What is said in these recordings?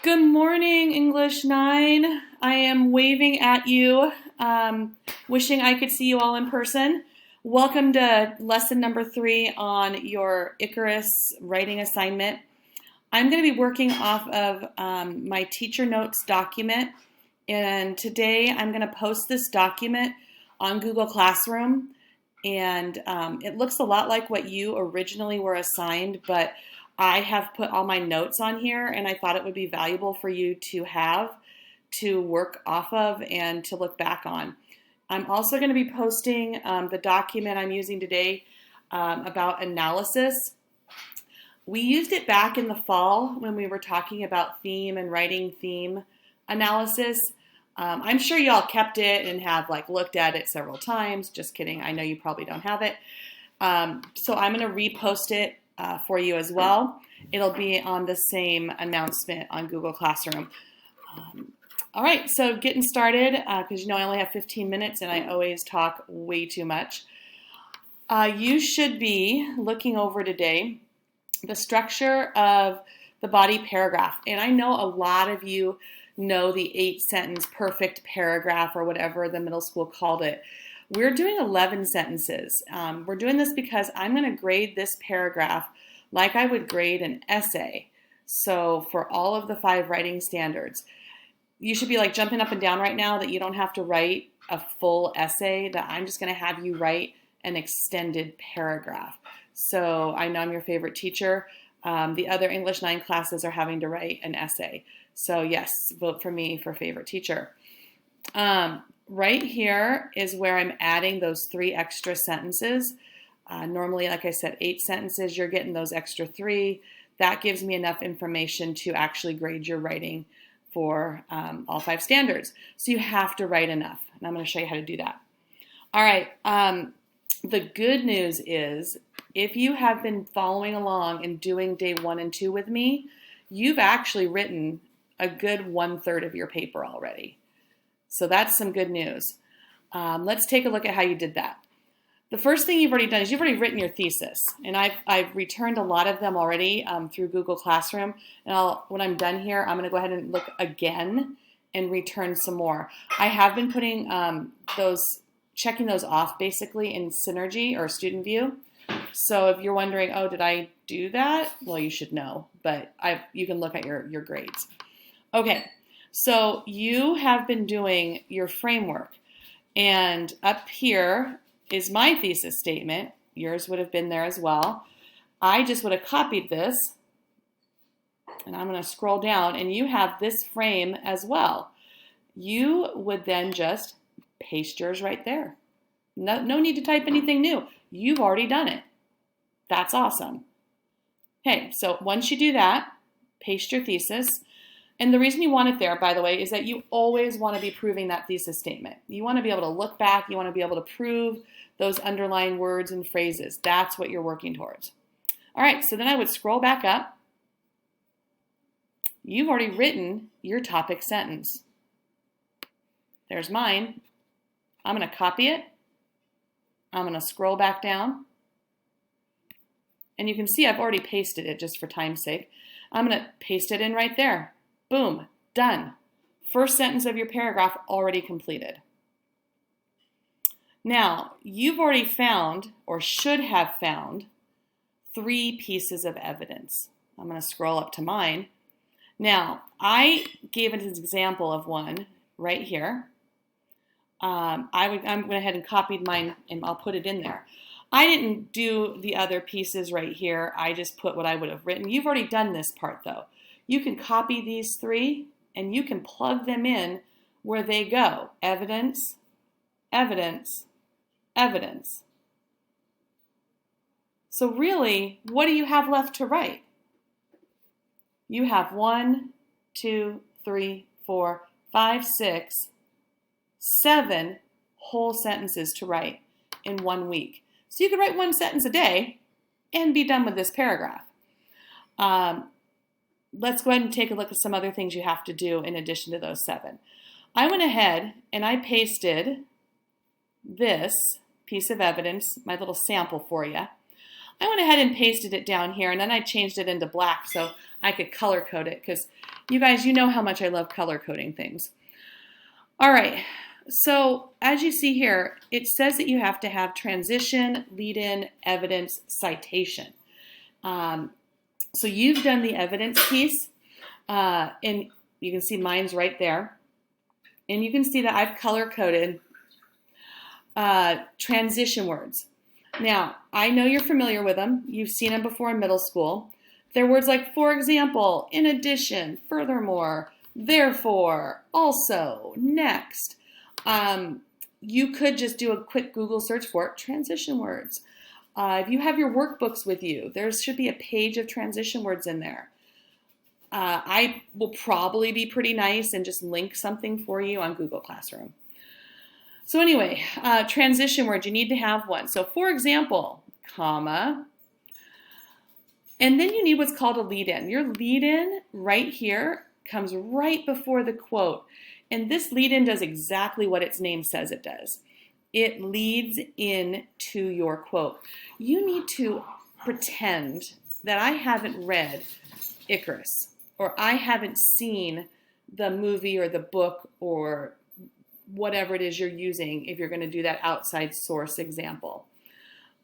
Good morning, English 9. I am waving at you, wishing I could see you all in person. Welcome to lesson number 3 on your Icarus writing assignment. I'm going to be working off of my teacher notes document, and today I'm going to post this document on Google Classroom. And it looks a lot like what you originally were assigned, but I have put all my notes on here, and I thought it would be valuable for you to have to work off of and to look back on. I'm also going to be posting the document I'm using today about analysis. We used it back in the fall when we were talking about theme and writing theme analysis. I'm sure y'all kept it and have looked at it several times. Just kidding. I know you probably don't have it. So I'm going to repost it for you as well. It'll be on the same announcement on Google Classroom. All right, so getting started, because I only have 15 minutes and I always talk way too much. You should be looking over today the structure of the body paragraph. And I know a lot of you know the 8-sentence perfect paragraph or whatever the middle school called it. We're doing 11 sentences. We're doing this because I'm going to grade this paragraph like I would grade an essay. So for all of the 5 writing standards, you should be jumping up and down right now that you don't have to write a full essay, that I'm just going to have you write an extended paragraph. So I know I'm your favorite teacher. The other English 9 classes are having to write an essay. So yes, vote for me for favorite teacher. Right here is where I'm adding those 3 extra sentences. Normally, like I said, 8 sentences, you're getting those extra 3. That gives me enough information to actually grade your writing for all 5 standards. So you have to write enough, and I'm going to show you how to do that. All right, the good news is if you have been following along and doing day 1 and 2 with me, you've actually written a good 1/3 of your paper already. So that's some good news. Let's take a look at how you did that. The first thing you've already done is you've already written your thesis. And I've returned a lot of them already through Google Classroom. And when I'm done here, I'm going to go ahead and look again and return some more. I have been putting checking those off basically in Synergy or Student View. So if you're wondering, oh, did I do that? Well, you should know, but you can look at your grades. Okay, so you have been doing your framework, and up here is my thesis statement. Yours would have been there as well. I just would have copied this, and I'm going to scroll down, and you have this frame as well. You would then just paste yours right there. No need to type anything new. You've already done it. That's awesome. Okay, so once you do that, paste your thesis. And the reason you want it there, by the way, is that you always want to be proving that thesis statement. You want to be able to look back. You want to be able to prove those underlined words and phrases. That's what you're working towards. All right, so then I would scroll back up. You've already written your topic sentence. There's mine. I'm going to copy it. I'm going to scroll back down. And you can see I've already pasted it just for time's sake. I'm going to paste it in right there. Boom, done. First sentence of your paragraph already completed. Now, you've already found, or should have found, 3 pieces of evidence. I'm going to scroll up to mine. Now, I gave an example of one right here. I went ahead and copied mine, and I'll put it in there. I didn't do the other pieces right here. I just put what I would have written. You've already done this part, though. You can copy these 3, and you can plug them in where they go. Evidence, evidence, evidence. So really, what do you have left to write? You have 1, 2, 3, 4, 5, 6, 7 whole sentences to write in 1 week. So you could write 1 sentence a day and be done with this paragraph. Let's go ahead and take a look at some other things you have to do in addition to those 7. I went ahead and I pasted this piece of evidence, my little sample for you. I went ahead and pasted it down here, and then I changed it into black so I could color code it, because You guys, you know how much I love color coding things. All right, so as you see here, it says that you have to have transition, lead-in, evidence, citation. So you've done the evidence piece, and you can see mine's right there. And you can see that I've color-coded transition words. Now, I know you're familiar with them. You've seen them before in middle school. They're words like, for example, in addition, furthermore, therefore, also, next. You could just do a quick Google search for it, transition words. If you have your workbooks with you, there should be a page of transition words in there. I will probably be pretty nice and just link something for you on Google Classroom. So anyway, transition words, you need to have one. So for example, comma, and then you need what's called a lead-in. Your lead-in right here comes right before the quote. And this lead-in does exactly what its name says it does. It leads in to your quote. You need to pretend that I haven't read Icarus, or I haven't seen the movie or the book or whatever it is you're using if you're going to do that outside source example.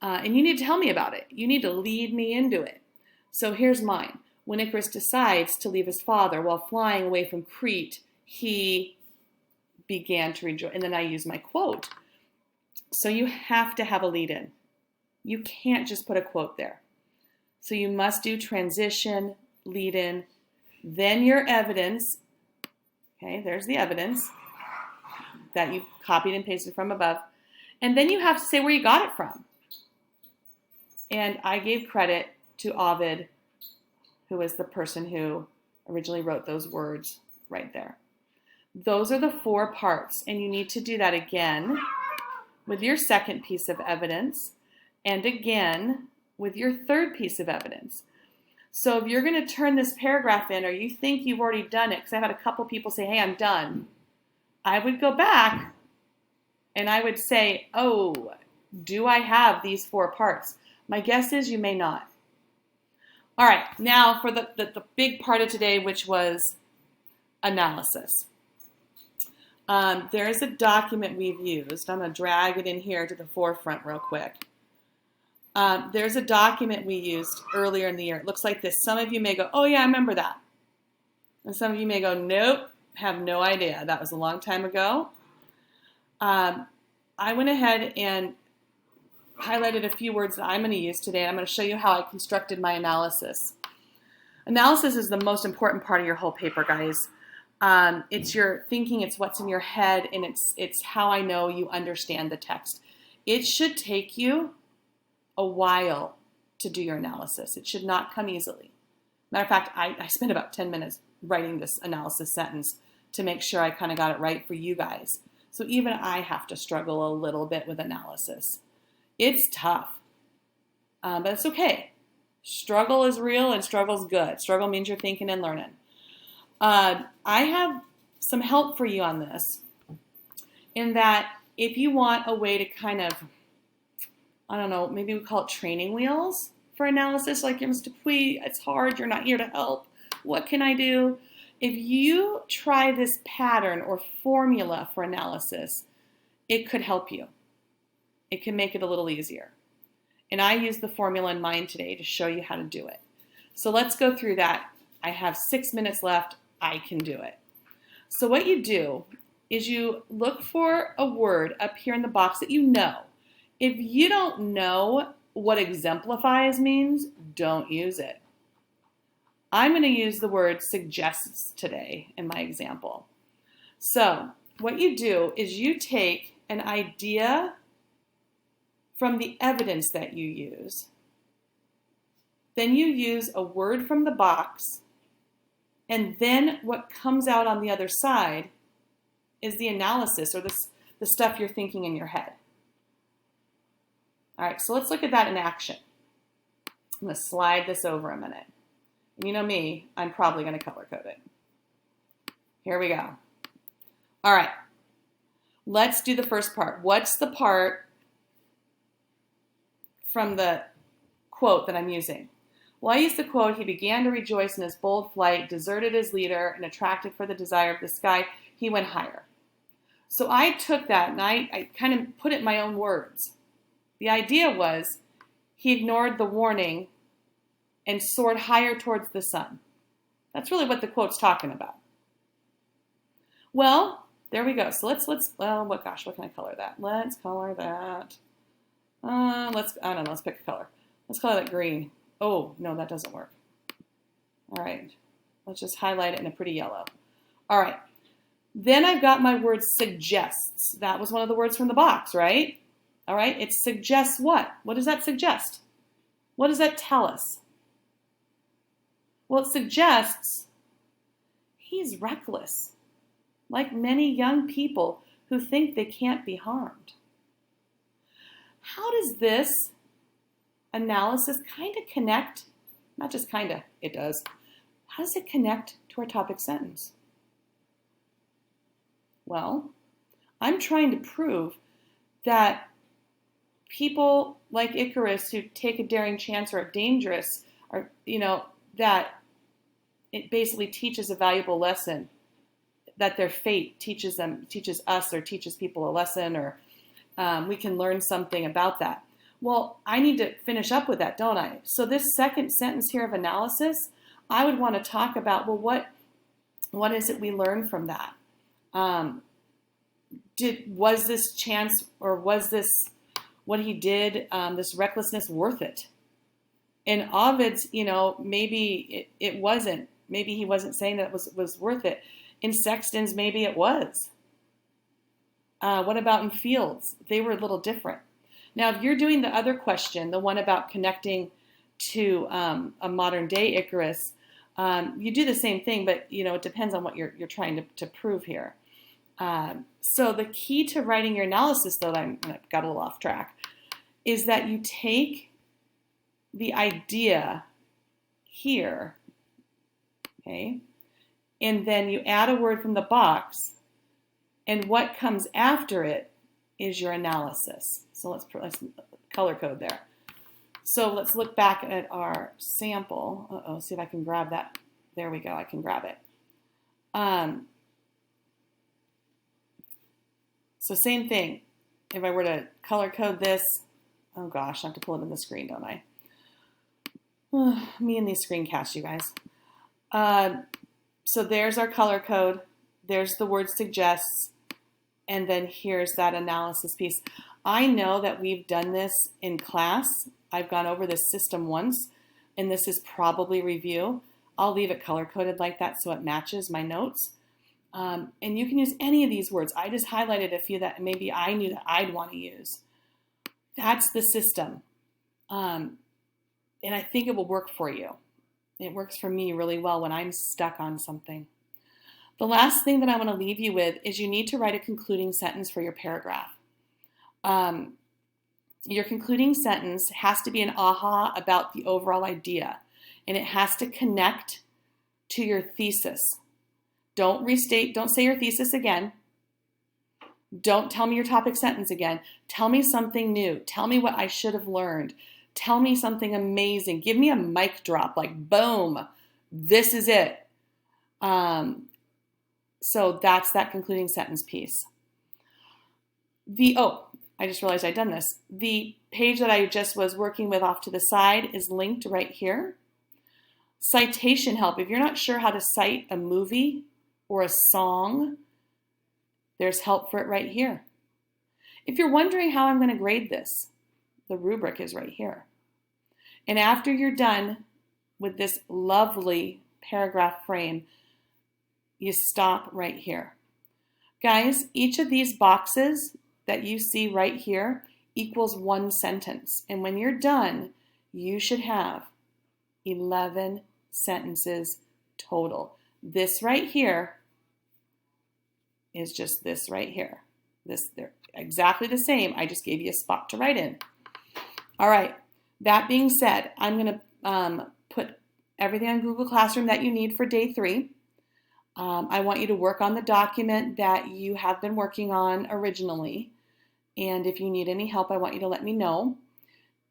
And you need to tell me about it. You need to lead me into it. So here's mine. When Icarus decides to leave his father while flying away from Crete, he began to rejoice. And then I use my quote. So you have to have a lead-in. You can't just put a quote there. So you must do transition, lead-in, then your evidence. Okay, there's the evidence that you copied and pasted from above. And then you have to say where you got it from. And I gave credit to Ovid, who was the person who originally wrote those words right there. Those are the 4 parts, and you need to do that again with your second piece of evidence, and again with your third piece of evidence. So if you're going to turn this paragraph in, or you think you've already done it, because I've had a couple people say, hey, I'm done, I would go back and I would say, oh, do I have these 4 parts? My guess is you may not. All right, now for the big part of today, which was analysis. There's a document we've used. I'm going to drag it in here to the forefront real quick. There's a document we used earlier in the year. It looks like this. Some of you may go, oh yeah, I remember that. And some of you may go, nope, have no idea. That was a long time ago. I went ahead and highlighted a few words that I'm going to use today. I'm going to show you how I constructed my analysis. Analysis is the most important part of your whole paper, guys. It's your thinking, it's what's in your head, and it's how I know you understand the text. It should take you a while to do your analysis. It should not come easily. Matter of fact, I spent about 10 minutes writing this analysis sentence to make sure I kind of got it right for you guys. So even I have to struggle a little bit with analysis. It's tough, but it's okay. Struggle is real and struggle's good. Struggle means you're thinking and learning. I have some help for you on this, in that if you want a way to kind of, I don't know, maybe we call it training wheels for analysis, like you're Mr. Pui, it's hard, you're not here to help, what can I do? If you try this pattern or formula for analysis, it could help you. It can make it a little easier. And I use the formula in mine today to show you how to do it. So let's go through that. I have 6 minutes left. I can do it. So what you do is you look for a word up here in the box that you know. If you don't know what exemplifies means, don't use it. I'm going to use the word suggests today in my example. So what you do is you take an idea from the evidence that you use. Then you use a word from the box, and then what comes out on the other side is the analysis, or the stuff you're thinking in your head. All right, so let's look at that in action. I'm going to slide this over a minute. And you know me, I'm probably going to color code it. Here we go. All right, let's do the first part. What's the part from the quote that I'm using? Well, I used the quote, he began to rejoice in his bold flight, deserted his leader, and attracted for the desire of the sky, he went higher. So I took that and I kind of put it in my own words. The idea was he ignored the warning and soared higher towards the sun. That's really what the quote's talking about. Well, there we go. So let's what can I color that? Let's color that. Let's pick a color. Let's color that green. Oh, no, that doesn't work. All right, let's just highlight it in a pretty yellow. All right, then I've got my word suggests. That was one of the words from the box, right? All right, it suggests what? What does that suggest? What does that tell us? Well, it suggests he's reckless, like many young people who think they can't be harmed. How does this analysis kind of connect, not just kind of, it does. How does it connect to our topic sentence? Well, I'm trying to prove that people like Icarus who take a daring chance or are dangerous, are, that it basically teaches a valuable lesson, that their fate teaches us or teaches people a lesson, or we can learn something about that. Well, I need to finish up with that, don't I? So this second sentence here of analysis, I would want to talk about, well, what is it we learn from that? Was this chance, or was this what he did, this recklessness, worth it? In Ovid's, maybe it wasn't. Maybe he wasn't saying that it was worth it. In Sexton's, maybe it was. What about in Fields? They were a little different. Now, if you're doing the other question, the one about connecting to a modern day Icarus, you do the same thing, but it depends on what you're trying to prove here. So the key to writing your analysis, though, I got a little off track, is that you take the idea here, okay, and then you add a word from the box, and what comes after it is your analysis. So let's color code there. So let's look back at our sample. See if I can grab that. There we go, I can grab it. So same thing. If I were to color code this, oh gosh, I have to pull it in the screen, don't I? Me and these screencasts, you guys. So there's our color code. There's the word suggests. And then here's that analysis piece. I know that we've done this in class. I've gone over this system once, and this is probably review. I'll leave it color-coded like that so it matches my notes. And you can use any of these words. I just highlighted a few that maybe I knew that I'd want to use. That's the system. And I think it will work for you. It works for me really well when I'm stuck on something. The last thing that I want to leave you with is you need to write a concluding sentence for your paragraph. Your concluding sentence has to be an aha about the overall idea, and it has to connect to your thesis. Don't say your thesis again. Don't tell me your topic sentence again. Tell me something new. Tell me what I should have learned. Tell me something amazing. Give me a mic drop, like boom, this is it. So that's that concluding sentence piece. I just realized I'd done this. The page that I just was working with off to the side is linked right here. Citation help. If you're not sure how to cite a movie or a song, there's help for it right here. If you're wondering how I'm going to grade this, the rubric is right here. And after you're done with this lovely paragraph frame, you stop right here. Guys, each of these boxes that you see right here equals one sentence. And when you're done, you should have 11 sentences total. This right here is just this right here. They're exactly the same. I just gave you a spot to write in. All right. That being said, I'm going to put everything on Google Classroom that you need for day 3. I want you to work on the document that you have been working on originally. And if you need any help, I want you to let me know.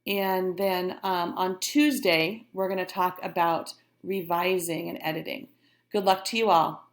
And then on Tuesday, we're going to talk about revising and editing. Good luck to you all.